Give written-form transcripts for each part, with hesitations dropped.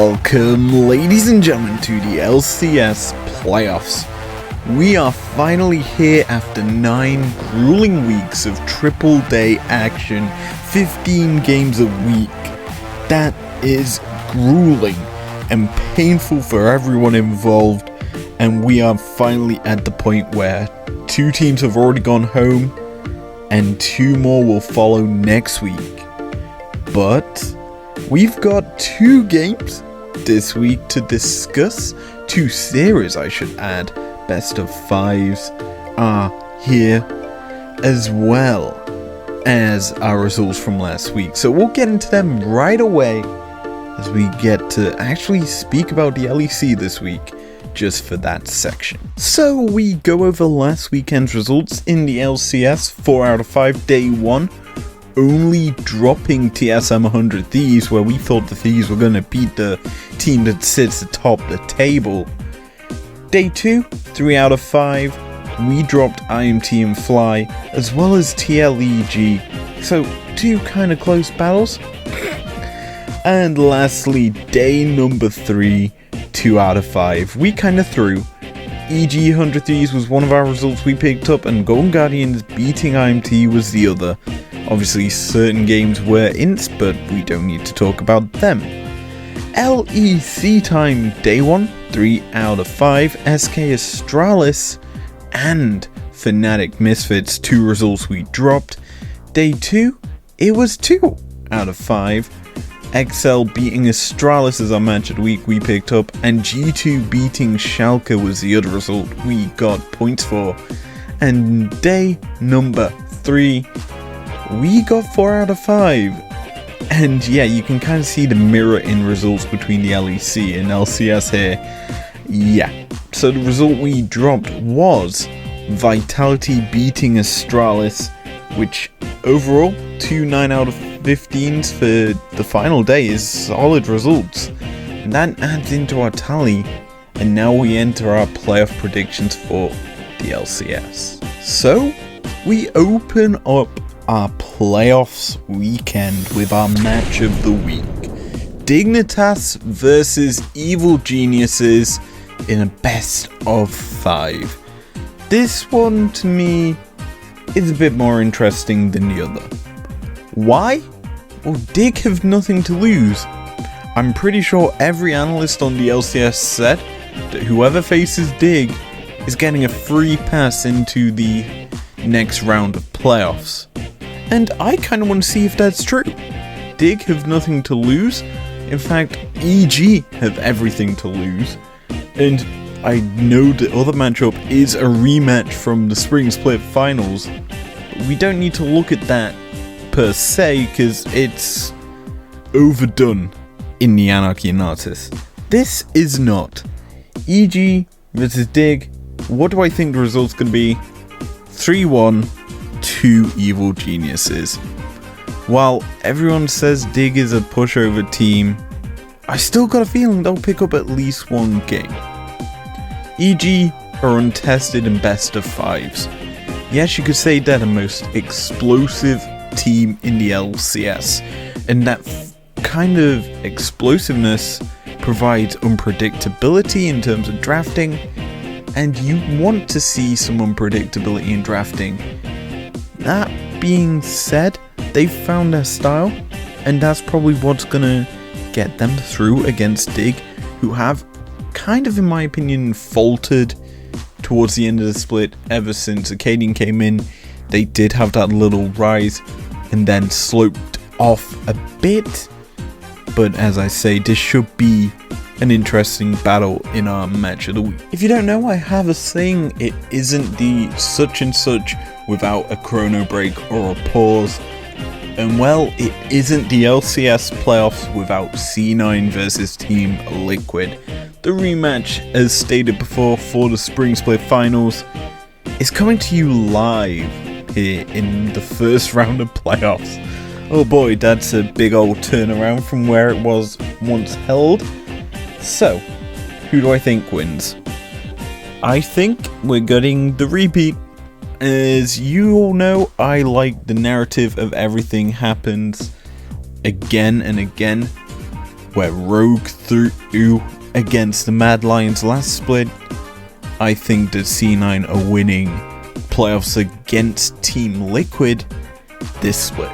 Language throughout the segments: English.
Welcome, ladies and gentlemen, to the LCS Playoffs. We are finally here after 9 grueling weeks of triple day action, 15 games a week. That is grueling and painful for everyone involved, and we are finally at the point where 2 teams have already gone home and 2 more will follow next week. But we've got 2 games this week to discuss, 2 series I should add. Best of 5s are here, as well as our results from last week. So we'll get into them right away as we get to actually speak about the LEC this week, just for that section. So we go over last weekend's results in the LCS, 4 out of 5, day 1. Only dropping TSM 100 Thieves, where we thought the Thieves were going to beat the team that sits atop the table. Day 2, 3 out of 5, we dropped IMT and Fly, as well as TLEG, so 2 kind of close battles. And lastly, day number 3, 2 out of 5, we kind of threw. EG 100 Thieves was one of our results we picked up, and Golden Guardians beating IMT was the other. Obviously, certain games were ints, but we don't need to talk about them. LEC time, day 1, 3 out of 5, SK Astralis and Fnatic Misfits, 2 results we dropped. Day 2, it was 2 out of 5. XL beating Astralis as our match of the week we picked up, and G2 beating Schalke was the other result we got points for. And day number 3, we got 4 out of 5. And yeah, you can kind of see the mirror in results between the LEC and LCS here. Yeah, so the result we dropped was Vitality beating Astralis, which overall, 2 9 out of 15s for the final day is solid results. And that adds into our tally, and now we enter our playoff predictions for the LCS. So, we open up our playoffs weekend with our match of the week. Dignitas versus Evil Geniuses in a best of 5. This one to me is a bit more interesting than the other. Why? Well, Dig have nothing to lose. I'm pretty sure every analyst on the LCS said that whoever faces Dig is getting a free pass into the next round of playoffs. And I kind of want to see if that's true. Dig have nothing to lose. In fact, EG have everything to lose. And I know the other matchup is a rematch from the Spring Split Finals. But we don't need to look at that per se, because it's overdone in the Anarchy and Artists. This is not. EG versus Dig. What do I think the result's going to be? 3-1. 2 Evil Geniuses. While everyone says Dig is a pushover team, I still got a feeling they'll pick up at least 1 game. EG are untested in best of 5s. Yes, you could say they're the most explosive team in the LCS, and that kind of explosiveness provides unpredictability in terms of drafting, and you want to see some unpredictability in drafting. That being said, they've found their style, and that's probably what's gonna get them through against Dig, who have kind of, in my opinion, faltered towards the end of the split ever since Acadian came in. They did have that little rise and then sloped off a bit, but as I say, this should be an interesting battle in our match of the week. If you don't know, I have a saying, it isn't the such and such without a chrono break or a pause. And well, it isn't the LCS playoffs without C9 versus Team Liquid. The rematch, as stated before, for the Spring Split Finals is coming to you live here in the first round of playoffs. Oh boy, that's a big old turnaround from where it was once held. So, who do I think wins? I think we're getting the repeat. As you all know, I like the narrative of everything happens again and again. where Rogue threw against the Mad Lions last split, I think that C9 are winning playoffs against Team Liquid this split.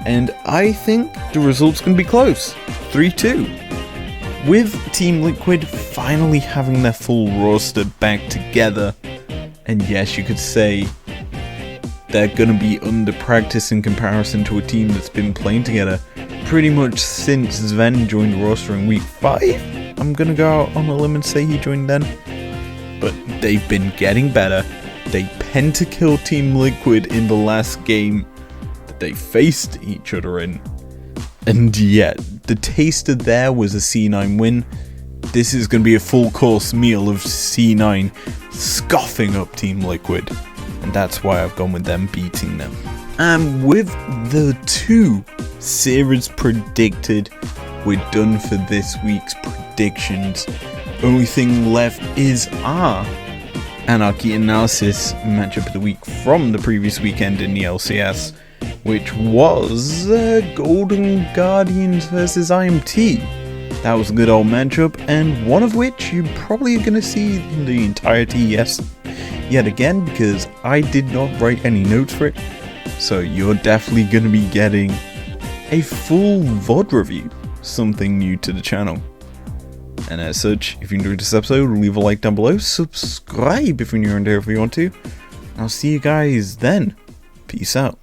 And I think the result's going to be close, 3-2. With Team Liquid finally having their full roster back together, and yes, you could say they're going to be under practice in comparison to a team that's been playing together pretty much since Sven joined the roster in week 5. I'm going to go out on a limb and say he joined then. But they've been getting better. They penta-killed Team Liquid in the last game that they faced each other in. And yet, the taster there was a C9 win. This is going to be a full course meal of C9 scoffing up Team Liquid. And that's why I've gone with them beating them. And with the 2 series predicted, we're done for this week's predictions. Only thing left is our Anarchy Analysis matchup of the week from the previous weekend in the LCS, which was Golden Guardians versus IMT. That was a good old matchup, and one of which you're probably going to see in the entirety yet again, because I did not write any notes for it, so you're definitely going to be getting a full VOD review, something new to the channel. And as such, if you enjoyed this episode, leave a like down below, subscribe if you're new around here if you want to. I'll see you guys then. Peace out.